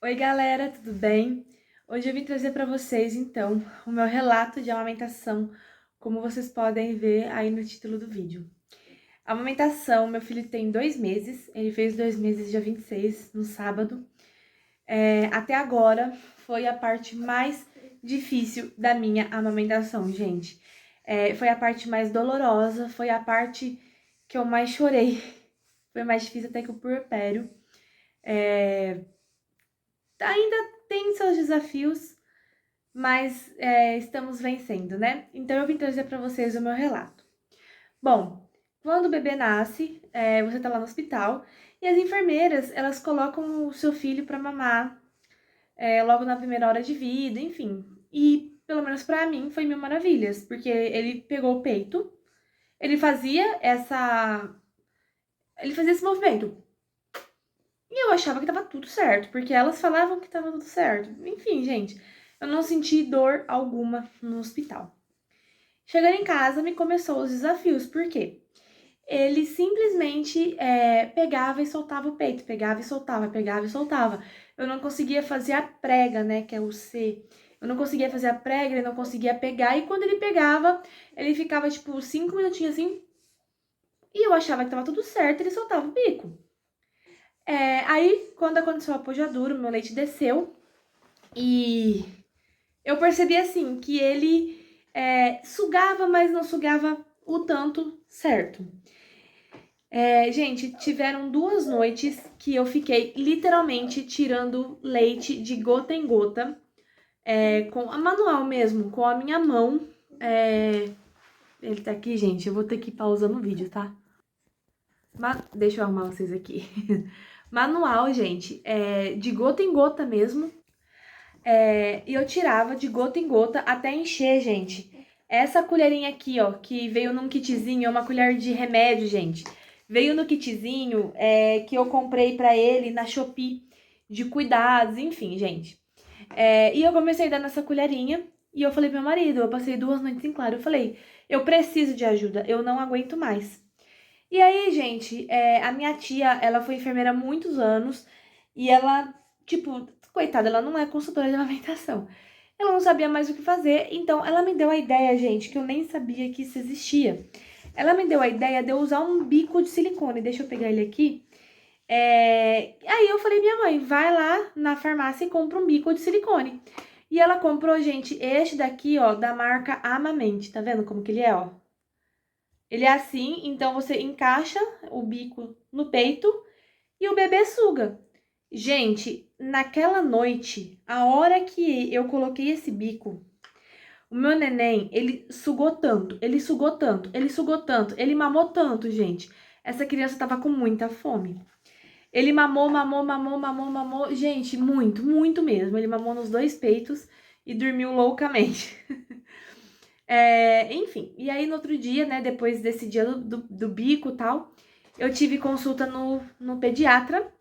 Oi, galera, tudo bem? Hoje eu vim trazer para vocês, então, o meu relato de amamentação, como vocês podem ver aí no título do vídeo. A amamentação, meu filho tem 2 meses, ele fez 2 meses dia 26, no sábado. Até agora, foi a parte mais difícil da minha amamentação, gente. Foi a parte mais dolorosa, foi a parte que eu mais chorei. Foi mais difícil até que o puerpério. Ainda tem seus desafios, mas estamos vencendo, né? Então eu vim trazer para vocês o meu relato. Bom, quando o bebê nasce, você tá lá no hospital e as enfermeiras, elas colocam o seu filho para mamar logo na primeira hora de vida, enfim. E pelo menos para mim foi mil maravilhas, porque ele pegou o peito, ele fazia ele fazia esse movimento. E eu achava que tava tudo certo, porque elas falavam que tava tudo certo. Enfim, gente, eu não senti dor alguma no hospital. Chegando em casa, me começou os desafios, por quê? Ele simplesmente pegava e soltava o peito, pegava e soltava, pegava e soltava. Eu não conseguia fazer a prega, né, que é o C. Eu não conseguia fazer a prega, ele não conseguia pegar, e quando ele pegava, ele ficava, tipo, 5 minutinhos assim, e eu achava que tava tudo certo, ele soltava o bico. Aí, quando aconteceu a pojadura, o meu leite desceu, e eu percebi, assim, que ele sugava, mas não sugava o tanto certo. Gente, tiveram 2 noites que eu fiquei literalmente tirando leite de gota em gota, com a manual mesmo, com a minha mão. Ele tá aqui, gente, eu vou ter que ir pausando o vídeo, tá? Deixa eu arrumar vocês aqui. Manual, gente, de gota em gota mesmo. E eu tirava de gota em gota até encher, gente. Essa colherinha aqui, ó, que veio num kitzinho, é uma colher de remédio, gente. Veio no kitzinho que eu comprei pra ele na Shopee, de cuidados, enfim, gente. E eu comecei a dar nessa colherinha e eu falei pro meu marido, eu passei 2 noites em claro, eu falei, eu preciso de ajuda, eu não aguento mais. E aí, gente, a minha tia, ela foi enfermeira há muitos anos e ela, tipo, coitada, ela não é consultora de amamentação. Ela não sabia mais o que fazer, então ela me deu a ideia, gente, que eu nem sabia que isso existia. Ela me deu a ideia de eu usar um bico de silicone. Deixa eu pegar ele aqui. Aí eu falei, minha mãe, vai lá na farmácia e compra um bico de silicone. E ela comprou, gente, este daqui, ó, da marca Amamente. Tá vendo como que ele é, ó? Ele é assim, então você encaixa o bico no peito e o bebê suga. Gente, naquela noite, a hora que eu coloquei esse bico, o meu neném, ele sugou tanto, ele sugou tanto, ele sugou tanto, ele mamou tanto, gente. Essa criança tava com muita fome. Ele mamou, mamou, mamou, mamou, mamou. Gente, muito, muito mesmo. Ele mamou nos 2 peitos e dormiu loucamente. Enfim, e aí no outro dia, né, depois desse dia do bico e tal, eu tive consulta no pediatra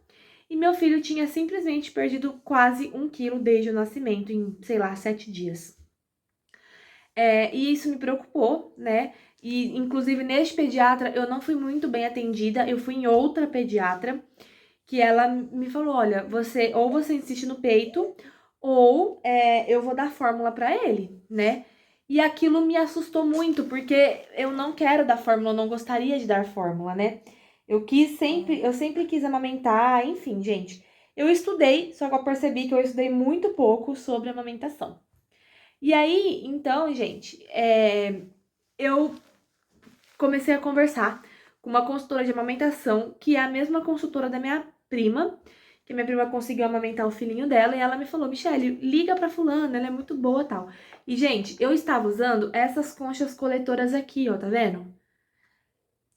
e meu filho tinha simplesmente perdido quase 1 quilo desde o nascimento, em, sei lá, 7 dias. E isso me preocupou, né? E inclusive neste pediatra eu não fui muito bem atendida, eu fui em outra pediatra que ela me falou, olha, você insiste no peito ou eu vou dar fórmula pra ele, né? E aquilo me assustou muito, porque eu não quero dar fórmula, eu não gostaria de dar fórmula, né? Eu sempre quis amamentar, enfim, gente. Eu estudei, só que eu percebi que eu estudei muito pouco sobre amamentação. E aí, então, gente, eu comecei a conversar com uma consultora de amamentação, que é a mesma consultora da minha prima, que minha prima conseguiu amamentar o filhinho dela, e ela me falou, Michele, liga pra fulana, ela é muito boa, tal. E, gente, eu estava usando essas conchas coletoras aqui, ó, tá vendo?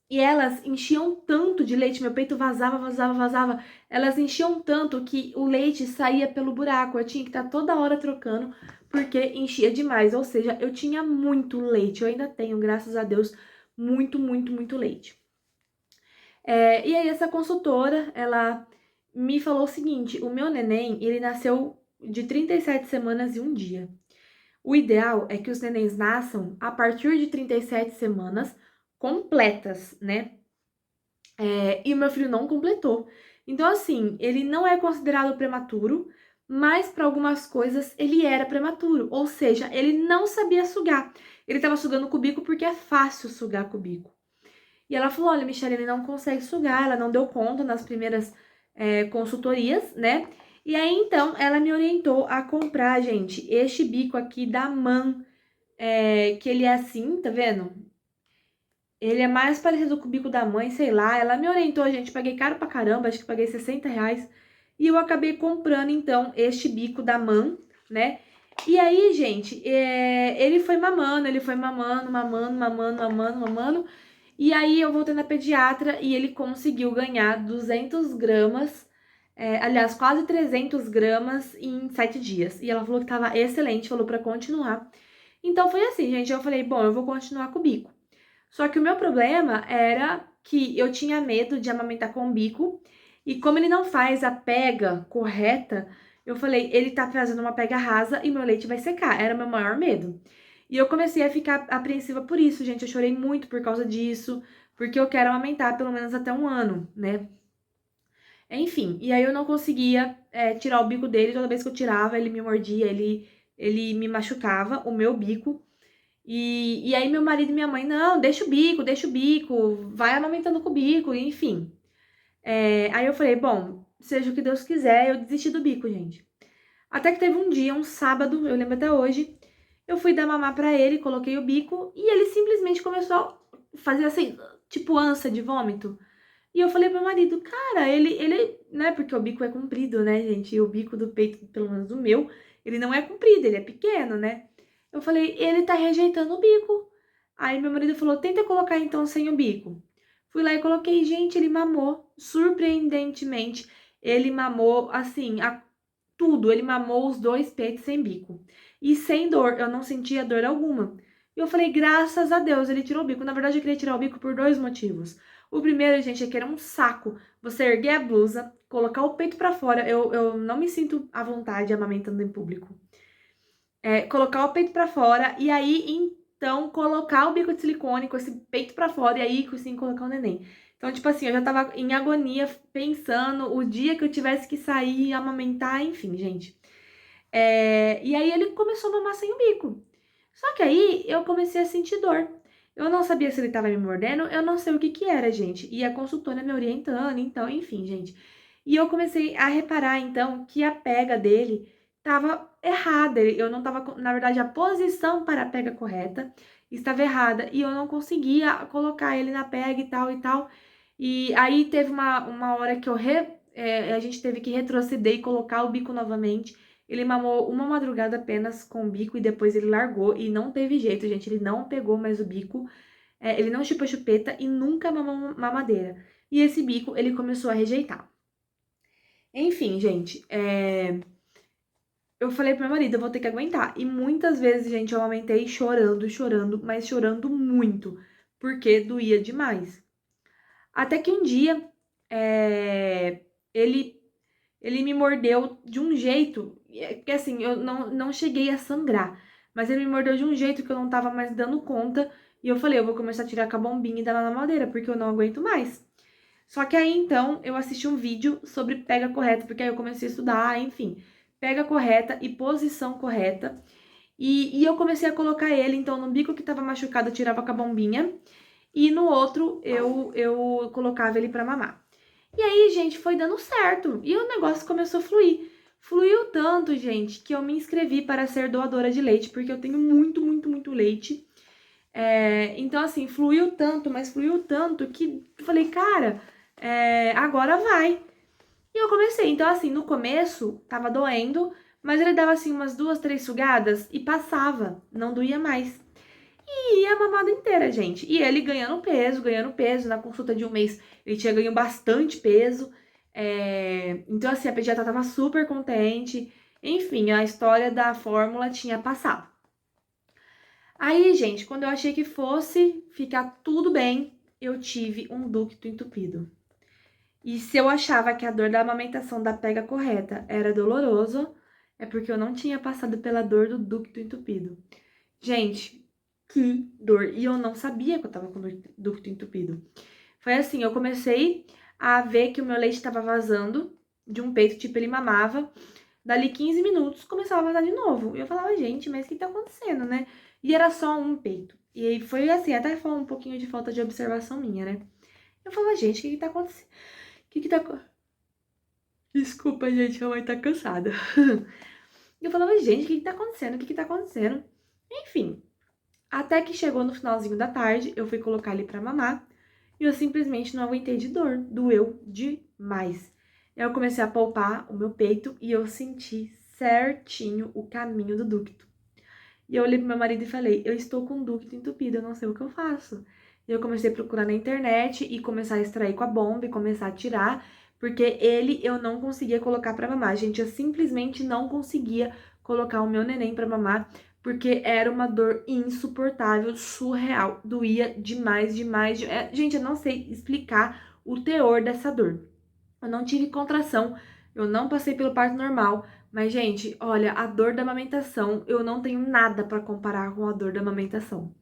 E elas enchiam tanto de leite, meu peito vazava, vazava, vazava. Elas enchiam tanto que o leite saía pelo buraco. Eu tinha que estar toda hora trocando, porque enchia demais. Ou seja, eu tinha muito leite. Eu ainda tenho, graças a Deus, muito, muito, muito leite. E aí essa consultora, ela me falou o seguinte, o meu neném, ele nasceu de 37 semanas e 1 dia. O ideal é que os nenéns nasçam a partir de 37 semanas completas, né? E o meu filho não completou. Então, assim, ele não é considerado prematuro, mas para algumas coisas ele era prematuro, ou seja, ele não sabia sugar. Ele estava sugando com o bico porque é fácil sugar com o bico. E ela falou: olha, Michelle, ele não consegue sugar, ela não deu conta nas primeiras consultorias, né? E aí então ela me orientou a comprar, gente, este bico aqui da Man, que ele é assim, tá vendo? Ele é mais parecido com o bico da mãe, sei lá. Ela me orientou, gente. Paguei caro pra caramba, acho que paguei R$ 60. E eu acabei comprando, então, este bico da Man, né? E aí, gente, ele foi mamando, mamando. E aí eu voltei na pediatra e ele conseguiu ganhar 200 gramas, aliás, quase 300 gramas em 7 dias. E ela falou que tava excelente, falou pra continuar. Então foi assim, gente. Eu falei, bom, eu vou continuar com o bico. Só que o meu problema era que eu tinha medo de amamentar com o bico, e como ele não faz a pega correta, eu falei, ele tá fazendo uma pega rasa e meu leite vai secar. Era o meu maior medo. E eu comecei a ficar apreensiva por isso, gente. Eu chorei muito por causa disso, porque eu quero amamentar pelo menos até 1 ano, né? Enfim, e aí eu não conseguia tirar o bico dele. Toda vez que eu tirava, ele me mordia, ele me machucava, o meu bico. E aí meu marido e minha mãe, não, deixa o bico, vai amamentando com o bico, enfim. Aí eu falei, bom, seja o que Deus quiser, eu desisti do bico, gente. Até que teve um dia, um sábado, eu lembro até hoje, eu fui dar mamar pra ele, coloquei o bico, e ele simplesmente começou a fazer assim, tipo ânsia de vômito. E eu falei pro meu marido, cara, né, porque o bico é comprido, né, gente, e o bico do peito, pelo menos o meu, ele não é comprido, ele é pequeno, né. Eu falei, ele tá rejeitando o bico. Aí meu marido falou, tenta colocar então sem o bico. Fui lá e coloquei, gente, ele mamou, surpreendentemente, ele mamou, assim, tudo, ele mamou os 2 peitos sem bico. E sem dor, eu não sentia dor alguma. E eu falei, graças a Deus, ele tirou o bico. Na verdade, eu queria tirar o bico por 2 motivos. O primeiro, gente, é que era um saco você erguer a blusa, colocar o peito pra fora. Eu não me sinto à vontade amamentando em público. Colocar o peito pra fora e aí, então, colocar o bico de silicone com esse peito pra fora e aí, assim, colocar o neném. Então, tipo assim, eu já tava em agonia pensando o dia que eu tivesse que sair e amamentar, enfim, gente. E aí ele começou a mamar sem o bico. Só que aí eu comecei a sentir dor. Eu não sabia se ele tava me mordendo, eu não sei o que que era, gente. E a consultora me orientando, então, enfim, gente. E eu comecei a reparar, então, que a pega dele tava errada. Eu não tava, na verdade, a posição para a pega correta estava errada. E eu não conseguia colocar ele na pega e tal e tal. E aí teve uma hora que a gente teve que retroceder e colocar o bico novamente. Ele mamou uma madrugada apenas com o bico e depois ele largou e não teve jeito, gente. Ele não pegou mais o bico, ele não chupou chupeta e nunca mamou mamadeira. E esse bico ele começou a rejeitar. Enfim, gente, eu falei pro meu marido, eu vou ter que aguentar. E muitas vezes, gente, eu amamentei chorando, chorando, mas chorando muito, porque doía demais. Até que um dia, ele ele me mordeu de um jeito, que assim, eu não cheguei a sangrar, mas ele me mordeu de um jeito que eu não tava mais dando conta, e eu falei, eu vou começar a tirar com a bombinha e dar na mamadeira, porque eu não aguento mais. Só que aí, então, eu assisti um vídeo sobre pega correta, porque aí eu comecei a estudar, enfim, pega correta e posição correta, e eu comecei a colocar ele, então, no bico que tava machucado, eu tirava com a bombinha, e no outro, eu colocava ele pra mamar. E aí, gente, foi dando certo. E o negócio começou a fluir. Fluiu tanto, gente, que eu me inscrevi para ser doadora de leite, porque eu tenho muito, muito, muito leite. Então, assim, fluiu tanto, mas fluiu tanto que eu falei, cara, agora vai. E eu comecei. Então, assim, no começo tava doendo, mas ele dava assim umas 2, 3 sugadas e passava, não doía mais. E a mamada inteira, gente. E ele ganhando peso, ganhando peso. Na consulta de 1 mês, ele tinha ganho bastante peso. Então, assim, a pediatra tava super contente. Enfim, a história da fórmula tinha passado. Aí, gente, quando eu achei que fosse ficar tudo bem, eu tive um ducto entupido. E se eu achava que a dor da amamentação da pega correta era doloroso, é porque eu não tinha passado pela dor do ducto entupido. Gente, que dor. E eu não sabia que eu tava com ducto entupido. Foi assim, eu comecei a ver que o meu leite tava vazando de um peito, tipo, ele mamava. Dali 15 minutos, começava a vazar de novo. E eu falava, gente, mas o que tá acontecendo, né? E era só um peito. E aí foi assim, até foi um pouquinho de falta de observação minha, né? Eu falava, gente, o que que tá acontecendo? O que que tá... Desculpa, gente, a mãe tá cansada. E eu falava, gente, o que que tá acontecendo? O que que tá acontecendo? Enfim, até que chegou no finalzinho da tarde, eu fui colocar ele pra mamar e eu simplesmente não aguentei de dor. Doeu demais. Eu comecei a palpar o meu peito e eu senti certinho o caminho do ducto. E eu olhei pro meu marido e falei, eu estou com o ducto entupido, eu não sei o que eu faço. E eu comecei a procurar na internet e começar a extrair com a bomba e começar a tirar, porque ele eu não conseguia colocar pra mamar. Gente, eu simplesmente não conseguia colocar o meu neném pra mamar, porque era uma dor insuportável, surreal. Doía demais, demais. Gente, eu não sei explicar o teor dessa dor. Eu não tive contração, eu não passei pelo parto normal, mas, gente, olha, a dor da amamentação, eu não tenho nada pra comparar com a dor da amamentação.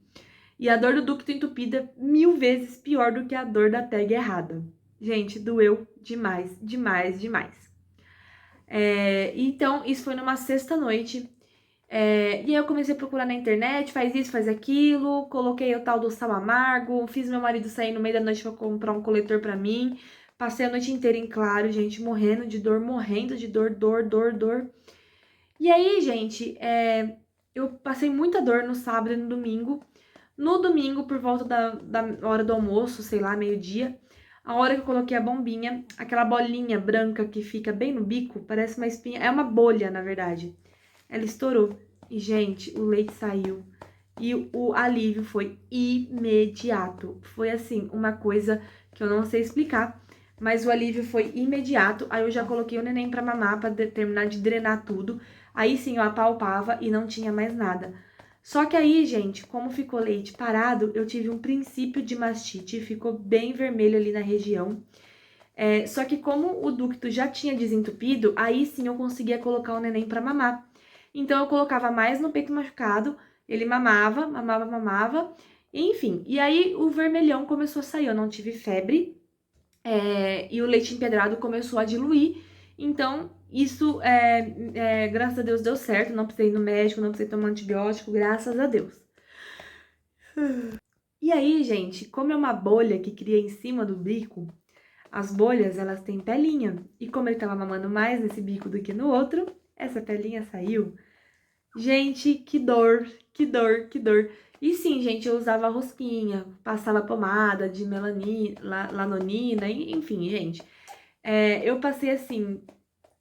E a dor do ducto entupido é 1000 vezes pior do que a dor da tag errada. Gente, doeu demais, demais, demais. Então, isso foi numa sexta-noite. E aí eu comecei a procurar na internet, faz isso, faz aquilo, coloquei o tal do sal amargo, fiz meu marido sair no meio da noite pra comprar um coletor pra mim. Passei a noite inteira em claro, gente, morrendo de dor, dor, dor, dor. E aí, gente, eu passei muita dor no sábado e no domingo. No domingo, por volta da hora do almoço, sei lá, meio-dia, a hora que eu coloquei a bombinha, aquela bolinha branca que fica bem no bico, parece uma espinha, é uma bolha, na verdade. Ela estourou. E, gente, o leite saiu. E o alívio foi imediato. Foi, assim, uma coisa que eu não sei explicar. Mas o alívio foi imediato. Aí eu já coloquei o neném pra mamar, pra terminar de drenar tudo. Aí sim eu apalpava e não tinha mais nada. Só que aí, gente, como ficou leite parado, eu tive um princípio de mastite. Ficou bem vermelho ali na região. Só que como o ducto já tinha desentupido, aí sim eu conseguia colocar o neném pra mamar. Então eu colocava mais no peito machucado, ele mamava, mamava, mamava, enfim. E aí o vermelhão começou a sair, eu não tive febre, e o leite empedrado começou a diluir. Então isso, graças a Deus, deu certo, não precisei ir no médico, não precisei tomar antibiótico, graças a Deus. E aí, gente, como é uma bolha que cria em cima do bico, as bolhas, elas têm pelinha. E como ele tava mamando mais nesse bico do que no outro, essa pelinha saiu. Gente, que dor, que dor, que dor. E sim, gente, eu usava rosquinha, passava pomada de melanina, lanolina, enfim, gente. Eu passei, assim,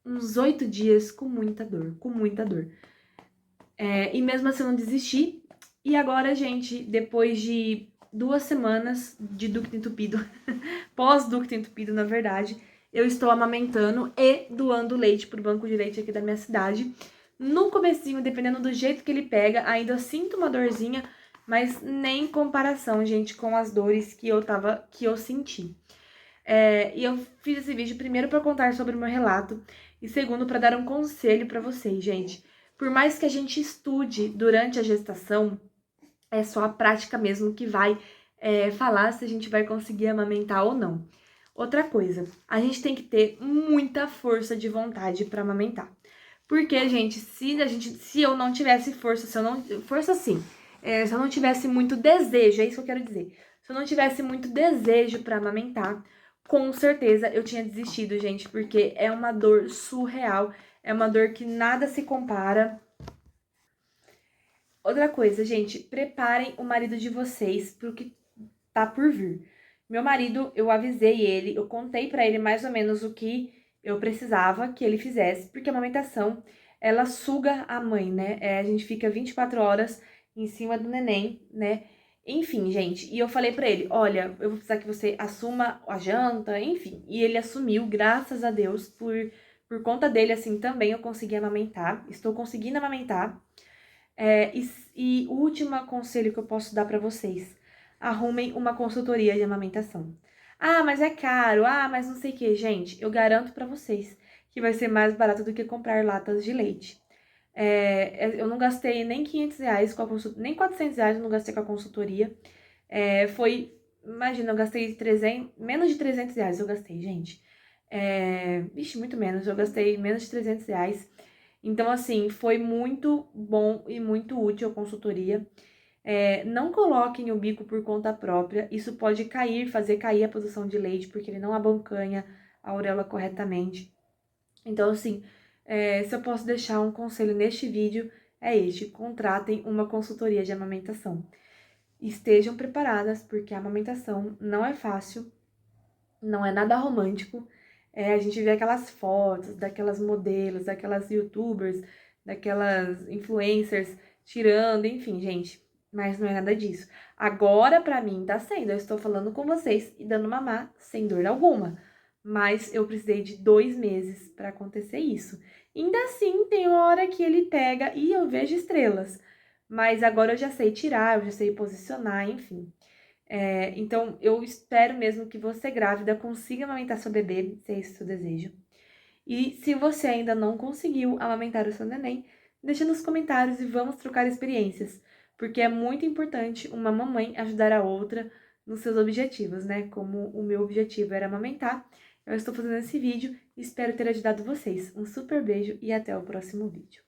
uns 8 dias com muita dor, com muita dor. E mesmo assim eu não desisti. E agora, gente, depois de 2 semanas de ducto entupido, pós-ducto entupido, na verdade, eu estou amamentando e doando leite pro banco de leite aqui da minha cidade. No comecinho, dependendo do jeito que ele pega, ainda sinto uma dorzinha, mas nem em comparação, gente, com as dores que eu senti. E eu fiz esse vídeo primeiro para contar sobre o meu relato e segundo para dar um conselho para vocês, gente. Por mais que a gente estude durante a gestação, é só a prática mesmo que vai falar se a gente vai conseguir amamentar ou não. Outra coisa, a gente tem que ter muita força de vontade para amamentar. Porque, gente, se eu não tivesse força, força sim, se eu não tivesse muito desejo, é isso que eu quero dizer. Se eu não tivesse muito desejo para amamentar, com certeza eu tinha desistido, gente, porque é uma dor surreal, é uma dor que nada se compara. Outra coisa, gente, preparem o marido de vocês pro que tá por vir. Meu marido, eu avisei ele, eu contei pra ele mais ou menos o que eu precisava que ele fizesse, porque a amamentação, ela suga a mãe, né? A gente fica 24 horas em cima do neném, né? Enfim, gente, e eu falei pra ele, olha, eu vou precisar que você assuma a janta, enfim. E ele assumiu, graças a Deus, por conta dele, assim, também eu consegui amamentar, estou conseguindo amamentar. E o último conselho que eu posso dar pra vocês, arrumem uma consultoria de amamentação. Ah, mas é caro, mas não sei o que. Gente, eu garanto pra vocês que vai ser mais barato do que comprar latas de leite. Eu não gastei nem R$ 500 com a consultoria, nem R$ 400 eu não gastei com a consultoria. Imagina, eu gastei menos de R$ 300 eu gastei, gente. Vixe, muito menos, eu gastei menos de R$ 300. Então, assim, foi muito bom e muito útil a consultoria. Não coloquem o bico por conta própria, isso pode fazer cair a produção de leite, porque ele não abocanha a auréola corretamente. Então, assim, se eu posso deixar um conselho neste vídeo, é este: contratem uma consultoria de amamentação. Estejam preparadas, porque a amamentação não é fácil, não é nada romântico. A gente vê aquelas fotos daquelas modelos, daquelas youtubers, daquelas influencers tirando, enfim, gente. Mas não é nada disso. Agora, pra mim, tá sendo. Eu estou falando com vocês e dando mamar sem dor alguma. Mas eu precisei de 2 meses pra acontecer isso. Ainda assim, tem hora que ele pega e eu vejo estrelas. Mas agora eu já sei tirar, eu já sei posicionar, enfim. Então, eu espero mesmo que você, grávida, consiga amamentar seu bebê, se é esse o seu desejo. E se você ainda não conseguiu amamentar o seu neném, deixa nos comentários e vamos trocar experiências. Porque é muito importante uma mamãe ajudar a outra nos seus objetivos, né? Como o meu objetivo era amamentar, eu estou fazendo esse vídeo e espero ter ajudado vocês. Um super beijo e até o próximo vídeo.